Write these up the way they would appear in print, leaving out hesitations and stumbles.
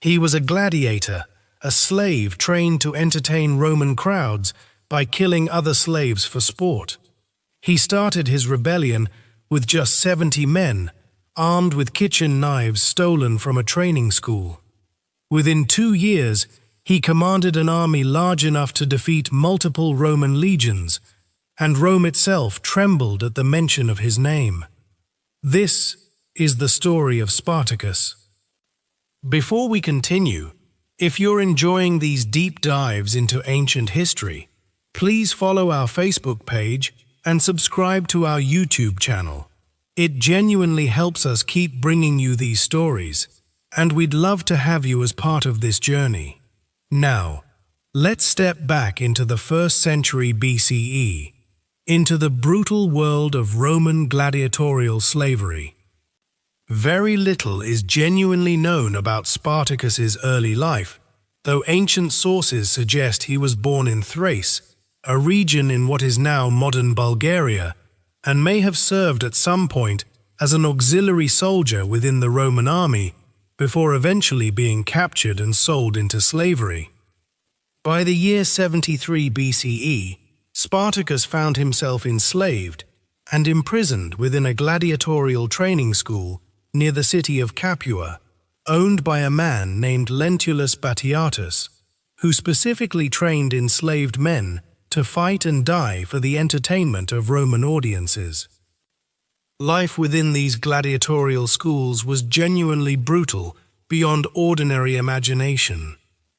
He was a gladiator, a slave trained to entertain Roman crowds by killing other slaves for sport. He started his rebellion with just 70 men, armed with kitchen knives stolen from a training school. Within 2 years, he commanded an army large enough to defeat multiple Roman legions, and Rome itself trembled at the mention of his name. This is the story of Spartacus. Before we continue, if you're enjoying these deep dives into ancient history, please follow our Facebook page and subscribe to our YouTube channel. It genuinely helps us keep bringing you these stories, and we'd love to have you as part of this journey. Now, let's step back into the 1st century BCE, into the brutal world of Roman gladiatorial slavery. Very little is genuinely known about Spartacus's early life, though ancient sources suggest he was born in Thrace, a region in what is now modern Bulgaria, and may have served at some point as an auxiliary soldier within the Roman army before eventually being captured and sold into slavery. By the year 73 BCE, Spartacus found himself enslaved and imprisoned within a gladiatorial training school near the city of Capua, owned by a man named Lentulus Batiatus, who specifically trained enslaved men to fight and die for the entertainment of Roman audiences. Life within these gladiatorial schools was genuinely brutal beyond ordinary imagination.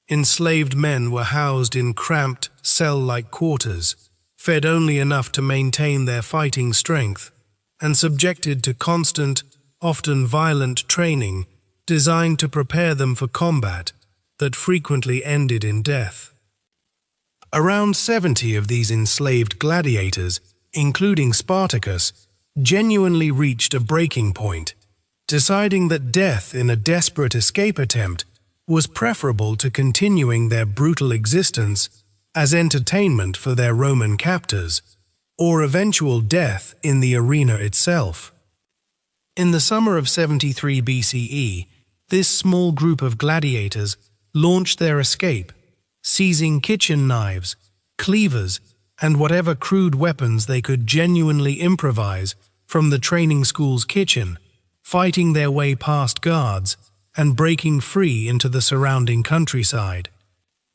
Enslaved men were housed in cramped, cell-like quarters, fed only enough to maintain their fighting strength, and subjected to constant, often violent training designed to prepare them for combat that frequently ended in death. Around 70 of these enslaved gladiators, including Spartacus, genuinely reached a breaking point, deciding that death in a desperate escape attempt was preferable to continuing their brutal existence as entertainment for their Roman captors, or eventual death in the arena itself. In the summer of 73 BCE, this small group of gladiators launched their escape, seizing kitchen knives, cleavers, and whatever crude weapons they could genuinely improvise from the training school's kitchen, fighting their way past guards and breaking free into the surrounding countryside.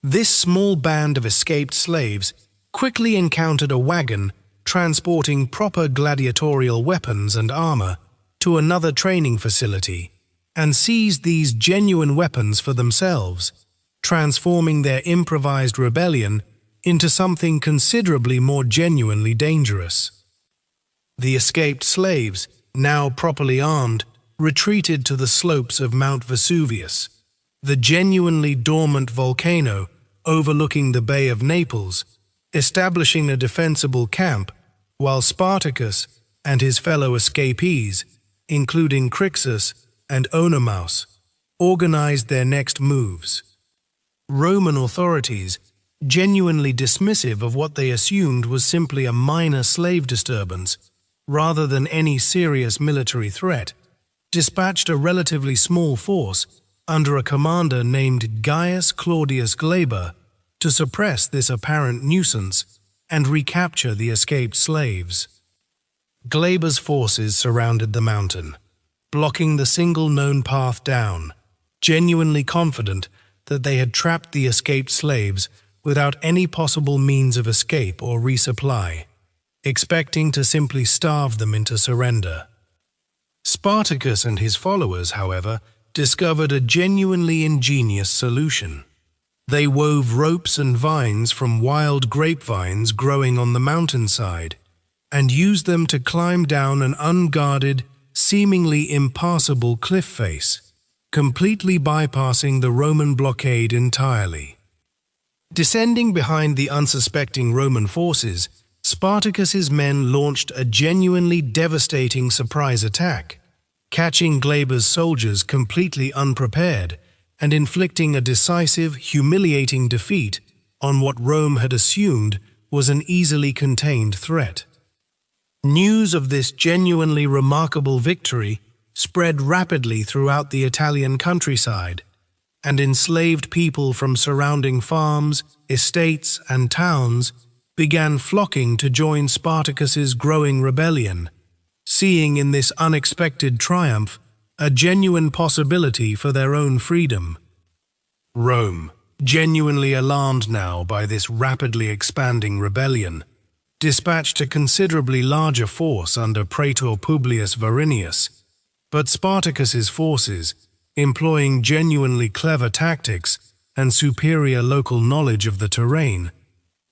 This small band of escaped slaves quickly encountered a wagon transporting proper gladiatorial weapons and armor to another training facility, and seized these genuine weapons for themselves, transforming their improvised rebellion into something considerably more genuinely dangerous. The escaped slaves, now properly armed, retreated to the slopes of Mount Vesuvius, the genuinely dormant volcano overlooking the Bay of Naples, establishing a defensible camp, while Spartacus and his fellow escapees, including Crixus and Onomaus, organized their next moves. Roman authorities, genuinely dismissive of what they assumed was simply a minor slave disturbance, rather than any serious military threat, dispatched a relatively small force under a commander named Gaius Claudius Glaber to suppress this apparent nuisance and recapture the escaped slaves. Glaber's forces surrounded the mountain, blocking the single known path down, genuinely confident that they had trapped the escaped slaves without any possible means of escape or resupply, expecting to simply starve them into surrender. Spartacus and his followers, however, discovered a genuinely ingenious solution. They wove ropes and vines from wild grapevines growing on the mountainside, and used them to climb down an unguarded, seemingly impassable cliff face, completely bypassing the Roman blockade entirely. Descending behind the unsuspecting Roman forces, Spartacus's men launched a genuinely devastating surprise attack, catching Glaber's soldiers completely unprepared and inflicting a decisive, humiliating defeat on what Rome had assumed was an easily contained threat. News of this genuinely remarkable victory spread rapidly throughout the Italian countryside, and enslaved people from surrounding farms, estates, and towns began flocking to join Spartacus's growing rebellion, seeing in this unexpected triumph a genuine possibility for their own freedom. Rome, genuinely alarmed now by this rapidly expanding rebellion, dispatched a considerably larger force under Praetor Publius Varinius, but Spartacus's forces, employing genuinely clever tactics and superior local knowledge of the terrain,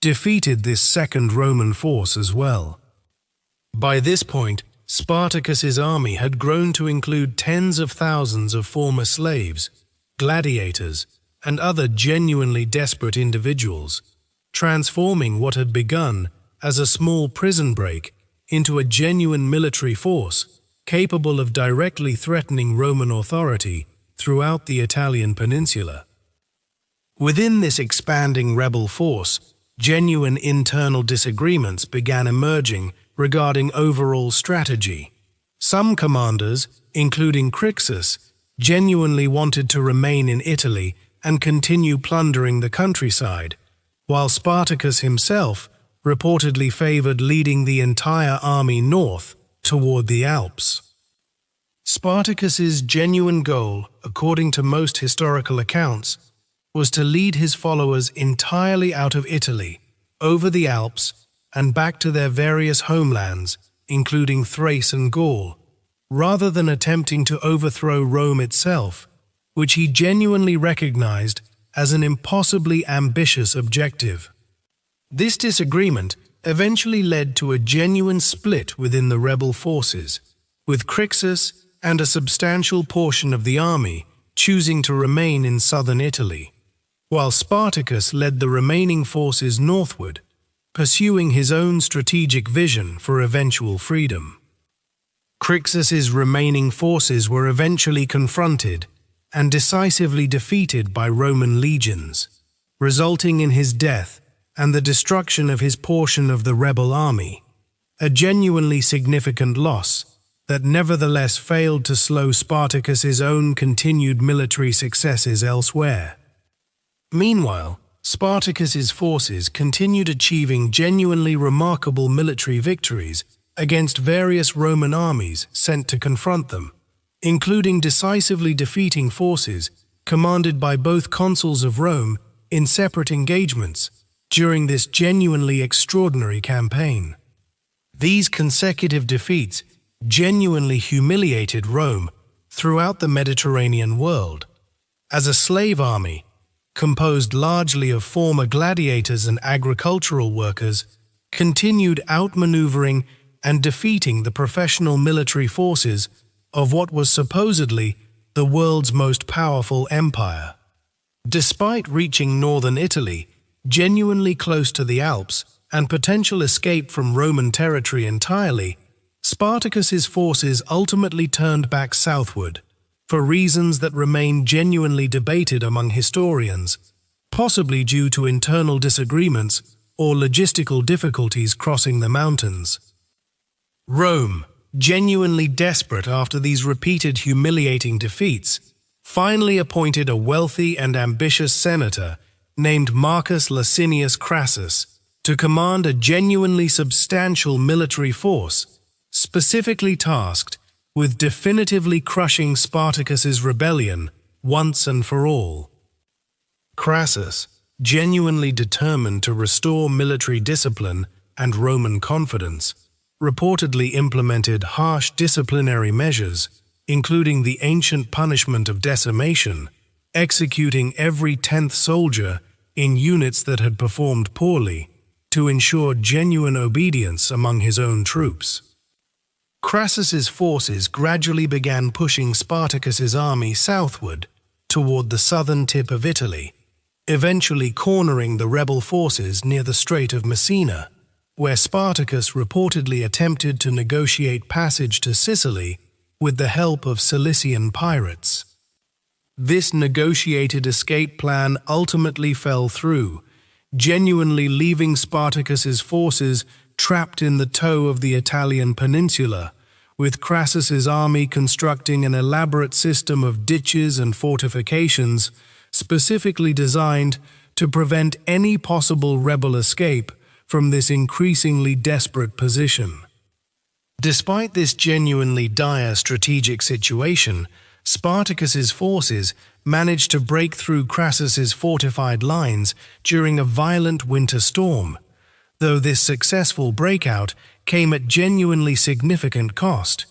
defeated this second Roman force as well. By this point, Spartacus's army had grown to include tens of thousands of former slaves, gladiators, and other genuinely desperate individuals, transforming what had begun as a small prison break into a genuine military force capable of directly threatening Roman authority throughout the Italian peninsula. Within this expanding rebel force, genuine internal disagreements began emerging regarding overall strategy. Some commanders, including Crixus, genuinely wanted to remain in Italy and continue plundering the countryside, while Spartacus himself reportedly favored leading the entire army north toward the Alps. Spartacus's genuine goal, according to most historical accounts, was to lead his followers entirely out of Italy, over the Alps, and back to their various homelands, including Thrace and Gaul, rather than attempting to overthrow Rome itself, which he genuinely recognized as an impossibly ambitious objective. This disagreement eventually led to a genuine split within the rebel forces, with Crixus and a substantial portion of the army choosing to remain in southern Italy, while Spartacus led the remaining forces northward, pursuing his own strategic vision for eventual freedom. Crixus's remaining forces were eventually confronted and decisively defeated by Roman legions, resulting in his death and the destruction of his portion of the rebel army, a genuinely significant loss that nevertheless failed to slow Spartacus's own continued military successes elsewhere. Meanwhile, Spartacus's forces continued achieving genuinely remarkable military victories against various Roman armies sent to confront them, including decisively defeating forces commanded by both consuls of Rome in separate engagements during this genuinely extraordinary campaign. These consecutive defeats genuinely humiliated Rome throughout the Mediterranean world. As a slave army, composed largely of former gladiators and agricultural workers, continued outmaneuvering and defeating the professional military forces of what was supposedly the world's most powerful empire. Despite reaching northern Italy, genuinely close to the Alps, and potential escape from Roman territory entirely, Spartacus's forces ultimately turned back southward, for reasons that remain genuinely debated among historians, possibly due to internal disagreements or logistical difficulties crossing the mountains. Rome, genuinely desperate after these repeated humiliating defeats, finally appointed a wealthy and ambitious senator named Marcus Licinius Crassus to command a genuinely substantial military force, specifically tasked with definitively crushing Spartacus's rebellion once and for all. Crassus, genuinely determined to restore military discipline and Roman confidence, reportedly implemented harsh disciplinary measures, including the ancient punishment of decimation, executing every 10th soldier in units that had performed poorly to ensure genuine obedience among his own troops. Crassus's forces gradually began pushing Spartacus's army southward toward the southern tip of Italy, eventually cornering the rebel forces near the Strait of Messina, where Spartacus reportedly attempted to negotiate passage to Sicily with the help of Cilician pirates. This negotiated escape plan ultimately fell through, genuinely leaving Spartacus's forces trapped in the toe of the Italian peninsula, with Crassus's army constructing an elaborate system of ditches and fortifications specifically designed to prevent any possible rebel escape from this increasingly desperate position. Despite this genuinely dire strategic situation, Spartacus's forces managed to break through Crassus's fortified lines during a violent winter storm, though this successful breakout came at genuinely significant cost,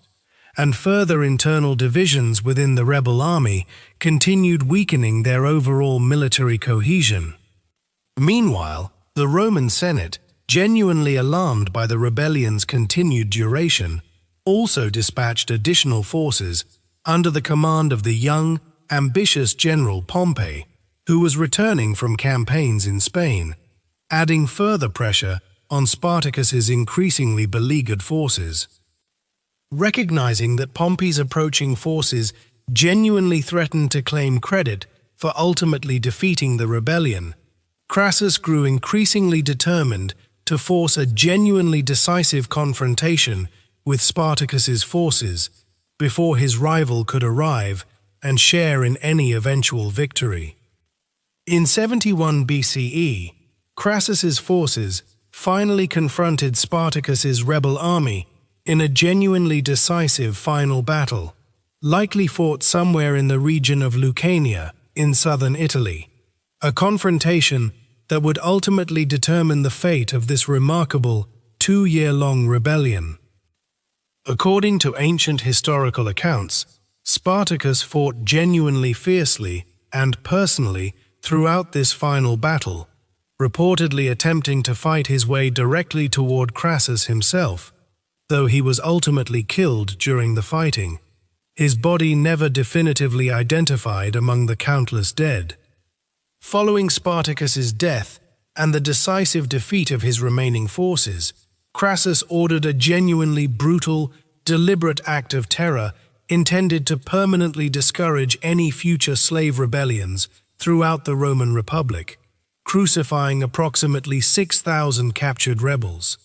and further internal divisions within the rebel army continued weakening their overall military cohesion. Meanwhile, the Roman Senate, genuinely alarmed by the rebellion's continued duration, also dispatched additional forces under the command of the young, ambitious general Pompey, who was returning from campaigns in Spain, adding further pressure on Spartacus's increasingly beleaguered forces. Recognizing that Pompey's approaching forces genuinely threatened to claim credit for ultimately defeating the rebellion, Crassus grew increasingly determined to force a genuinely decisive confrontation with Spartacus's forces before his rival could arrive and share in any eventual victory. In 71 BCE, Crassus's forces finally confronted Spartacus's rebel army in a genuinely decisive final battle, likely fought somewhere in the region of Lucania in southern Italy, a confrontation that would ultimately determine the fate of this remarkable two-year-long rebellion. According to ancient historical accounts, Spartacus fought genuinely fiercely and personally throughout this final battle, reportedly attempting to fight his way directly toward Crassus himself, though he was ultimately killed during the fighting, his body never definitively identified among the countless dead. Following Spartacus's death and the decisive defeat of his remaining forces, Crassus ordered a genuinely brutal, deliberate act of terror intended to permanently discourage any future slave rebellions throughout the Roman Republic, crucifying approximately 6,000 captured rebels.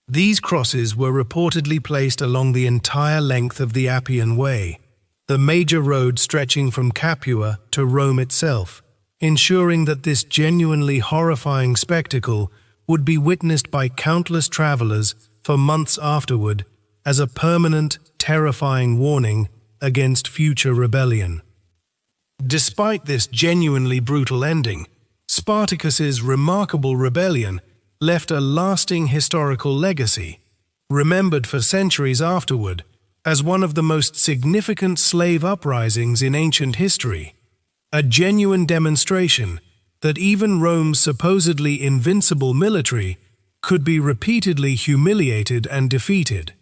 These crosses were reportedly placed along the entire length of the Appian Way, the major road stretching from Capua to Rome itself, ensuring that this genuinely horrifying spectacle would be witnessed by countless travelers for months afterward as a permanent, terrifying warning against future rebellion. Despite this genuinely brutal ending, Spartacus's remarkable rebellion left a lasting historical legacy, remembered for centuries afterward as one of the most significant slave uprisings in ancient history, a genuine demonstration that even Rome's supposedly invincible military could be repeatedly humiliated and defeated.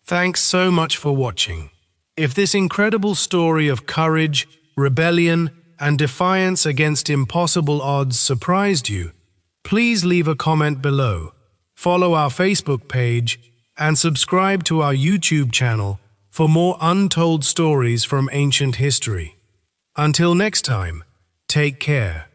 Thanks so much for watching. If this incredible story of courage, rebellion, and defiance against impossible odds surprised you, please leave a comment below, follow our Facebook page, and subscribe to our YouTube channel for more untold stories from ancient history. Until next time, take care.